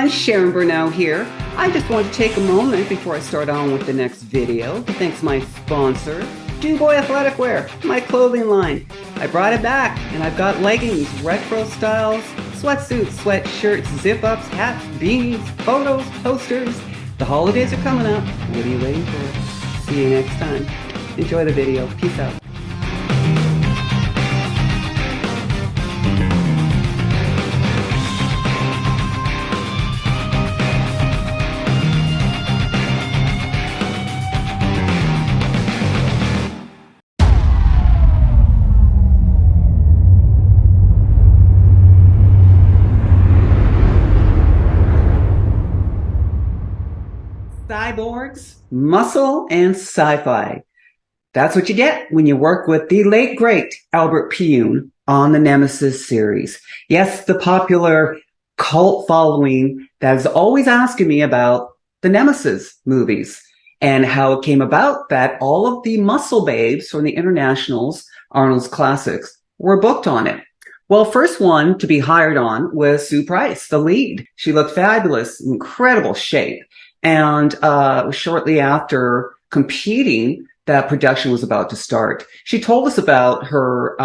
Sharon Burnell here. I just want to take a moment before I start on with the next video to thank my sponsor, DuBois Athletic Wear, my clothing line. I brought it back and I've got leggings, retro styles, sweatsuits, sweatshirts, zip-ups, hats, beanies, photos, posters. The holidays are coming up. What are you waiting for? See you next time. Enjoy the video. Peace out. Cyborgs, muscle, and sci-fi. That's what you get when you work with the late, great Albert Pyun on the Nemesis series. Yes, the popular cult following that is always asking me about the Nemesis movies and how it came about that all of the muscle babes from the Internationals, Arnold's Classics, were booked on it. Well, first one to be hired on was Sue Price, the lead. She looked fabulous, incredible shape. And shortly after competing, that production was about to start. She told us about her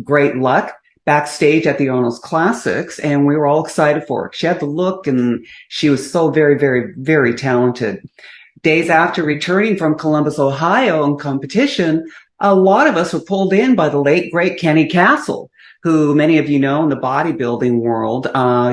great luck backstage at the Arnold's Classics, and we were all excited for her. She had the look, and she was so very, very, very talented. Days after returning from Columbus, Ohio in competition, a lot of us were pulled in by the late, great Kenny Castle, who many of you know in the bodybuilding world.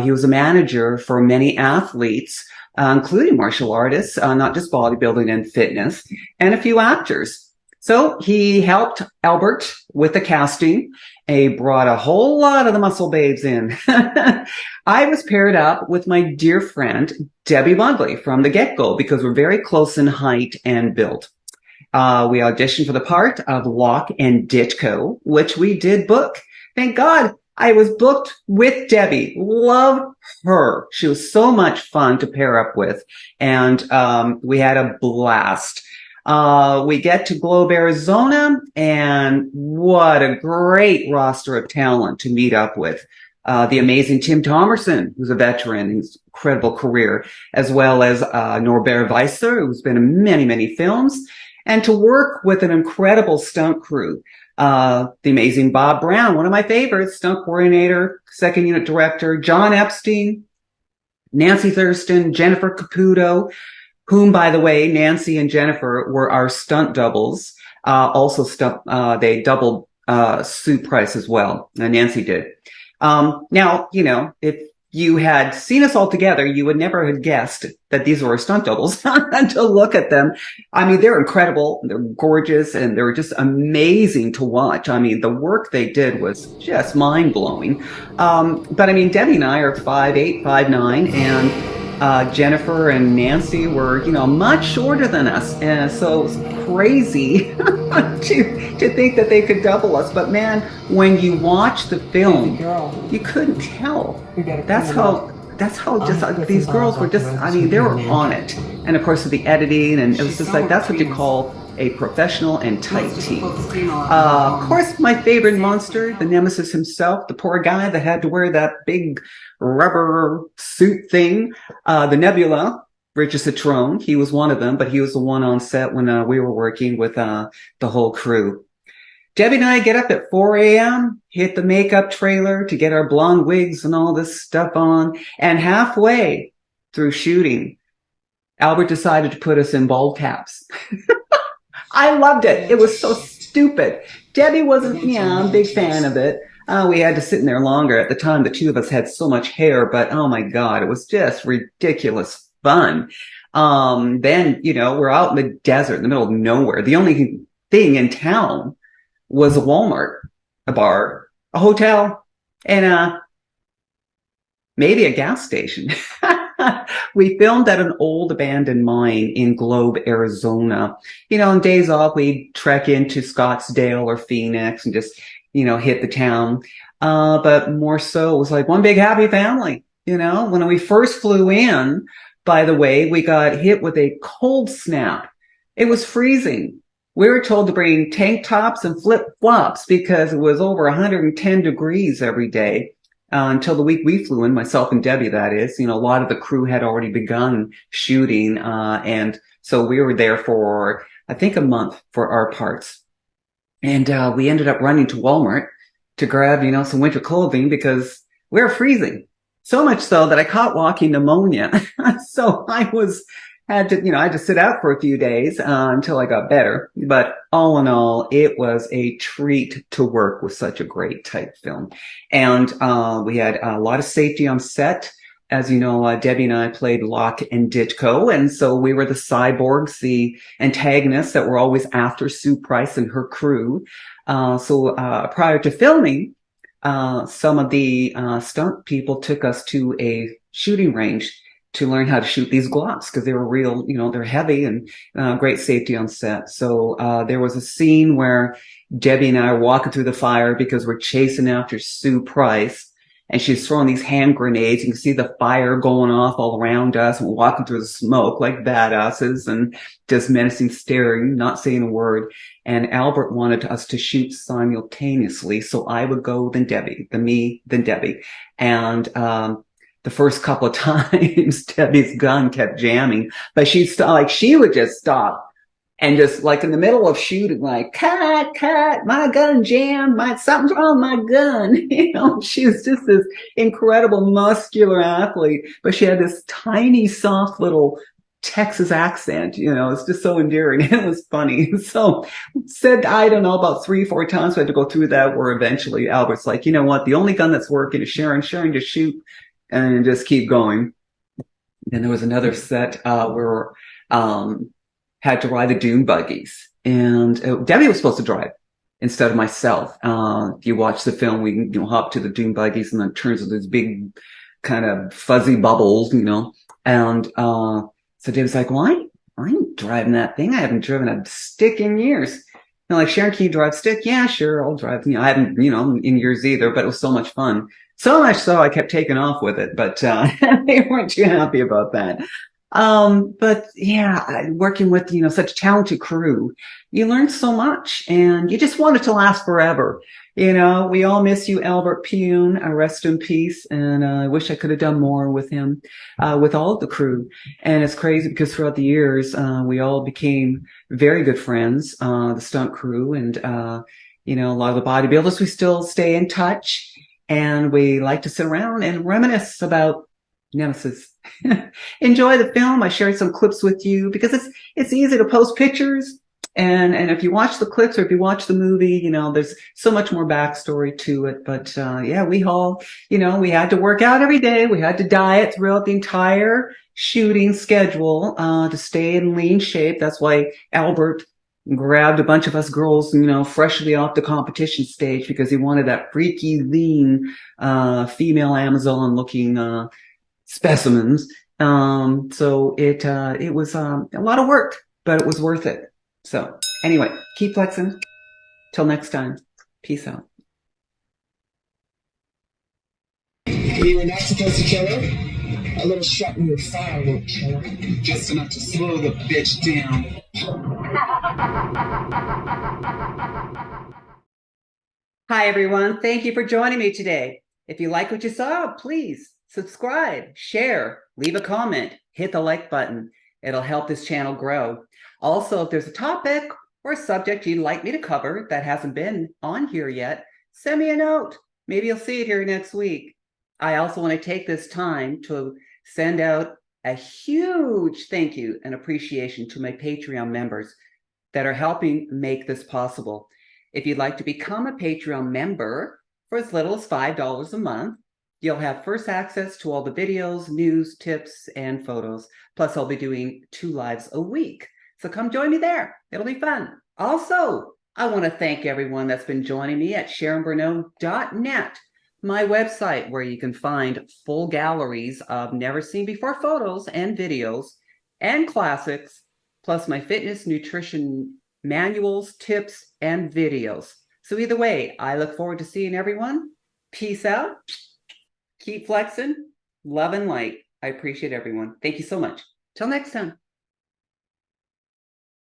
He was a manager for many athletes, including martial artists, not just bodybuilding and fitness, and a few actors. So he helped Albert with the casting. He brought a whole lot of the muscle babes in. I was paired up with my dear friend, Debbie Bugley, from the get-go because we're very close in height and build. We auditioned for the part of Locke and Ditko, which we did book. Thank God. I was booked with Debbie. Love her. She was so much fun to pair up with. And we had a blast. We get to Globe, Arizona, and what a great roster of talent to meet up with. The amazing Tim Thomerson, who's a veteran, who's incredible career, as well as Norbert Weiser, who's been in many, many films, and to work with an incredible stunt crew. The amazing Bob Brown, one of my favorites, stunt coordinator, second unit director, John Epstein, Nancy Thurston, Jennifer Caputo, whom, by the way, Nancy and Jennifer were our stunt doubles. They doubled Sue Price as well. Nancy did. Now, you know, if you had seen us all together, you would never have guessed that these were stunt doubles to look at them. I mean, they're incredible. They're gorgeous and they're just amazing to watch. I mean, the work they did was just mind blowing. But I mean, Debbie and I are 5'8", 5'9", and Jennifer and Nancy were, you know, much shorter than us. And so it was crazy to think that they could double us. But man, when you watch the film, you couldn't tell. That's how just these girls were just, I mean, they were on it. And of course, the editing, and it was just like, that's what you call a professional and tight team. Of course, my favorite monster, the Nemesis himself, the poor guy that had to wear that big rubber suit thing, the Nebula, Richard Citrone. He was one of them, but he was the one on set when we were working with the whole crew. Debbie and I get up at 4 a.m., hit the makeup trailer to get our blonde wigs and all this stuff on. And halfway through shooting, Albert decided to put us in bald caps. I loved it. It was so stupid. Debbie wasn't, a big fan of it. We had to sit in there longer. At the time, the two of us had so much hair, but oh my God, it was just ridiculous fun. Then, we're out in the desert in the middle of nowhere. The only thing in town was a Walmart, a bar, a hotel, and maybe a gas station. We filmed at an old abandoned mine in Globe, Arizona. On days off, we'd trek into Scottsdale or Phoenix and just, hit the town. But more so, it was like one big happy family. When we first flew in, by the way, we got hit with a cold snap. It was freezing. We were told to bring tank tops and flip flops because it was over 110 degrees every day. Until the week we flew in, myself and Debbie, that is. A lot of the crew had already begun shooting. And so we were there for, I think, a month for our parts. And we ended up running to Walmart to grab, some winter clothing because we were freezing. So much so that I caught walking pneumonia. So I had to sit out for a few days until I got better. But all in all, it was a treat to work with such a great type film. And we had a lot of safety on set. As you know, Debbie and I played Locke and Ditko. And so we were the cyborgs, the antagonists that were always after Sue Price and her crew. So prior to filming, some of the stunt people took us to a shooting range to learn how to shoot these Glocks because they were real, they're heavy and great safety on set. So there was a scene where Debbie and I are walking through the fire because we're chasing after Sue Price, and she's throwing these hand grenades. You can see the fire going off all around us, and we're walking through the smoke like badasses and just menacing, staring, not saying a word. And Albert wanted us to shoot simultaneously, so I would go, then Debbie, then me, then Debbie. And the first couple of times, Debbie's gun kept jamming, but she would just stop and just like in the middle of shooting, like, cut, my gun jammed, something's wrong with my gun. She was just this incredible muscular athlete, but she had this tiny, soft little Texas accent, it's just so endearing. It was funny. So said, I don't know, about 3-4 times we had to go through that, where eventually Albert's like, you know what? The only gun that's working is Sharon, just shoot and just keep going. Then there was another set where had to ride the dune buggies, and Debbie was supposed to drive instead of myself. If you watch the film, we hop to the dune buggies, and then it turns into these big kind of fuzzy bubbles, and so Debbie's like, well, I ain't driving that thing. I haven't driven a stick in years. Like, Sharon, can you drive stick? Yeah, sure, I'll drive. I haven't, in years either, but it was so much fun. So much so I kept taking off with it, but they weren't too happy about that. But yeah, working with, such a talented crew, you learn so much, and you just want it to last forever. We all miss you, Albert Pune, rest in peace. And I wish I could have done more with him, with all of the crew. And it's crazy because throughout the years, we all became very good friends, the stunt crew, and, a lot of the bodybuilders, we still stay in touch, and we like to sit around and reminisce about Nemesis. Enjoy the film. I shared some clips with you because it's easy to post pictures. And if you watch the clips, or if you watch the movie, there's so much more backstory to it. But, yeah, we all, we had to work out every day. We had to diet throughout the entire shooting schedule, to stay in lean shape. That's why Albert grabbed a bunch of us girls, freshly off the competition stage, because he wanted that freaky, lean, female Amazon looking, specimens. So it was, a lot of work, but it was worth it. So anyway, keep flexing. Till next time. Peace out. You were not supposed to kill her? A little shot in your fire won't kill her. Just enough to slow the bitch down. Hi, everyone. Thank you for joining me today. If you like what you saw, please subscribe, share, leave a comment, hit the like button. It'll help this channel grow. Also, if there's a topic or a subject you'd like me to cover that hasn't been on here yet, send me a note. Maybe you'll see it here next week. I also want to take this time to send out a huge thank you and appreciation to my Patreon members that are helping make this possible. If you'd like to become a Patreon member for as little as $5 a month, you'll have first access to all the videos, news, tips, and photos. Plus, I'll be doing 2 lives a week. So come join me there. It'll be fun. Also, I want to thank everyone that's been joining me at SharonBurneau.net, my website where you can find full galleries of never seen before photos and videos and classics, plus my fitness, nutrition manuals, tips, and videos. So either way, I look forward to seeing everyone. Peace out. Keep flexing. Love and light. I appreciate everyone. Thank you so much. Till next time.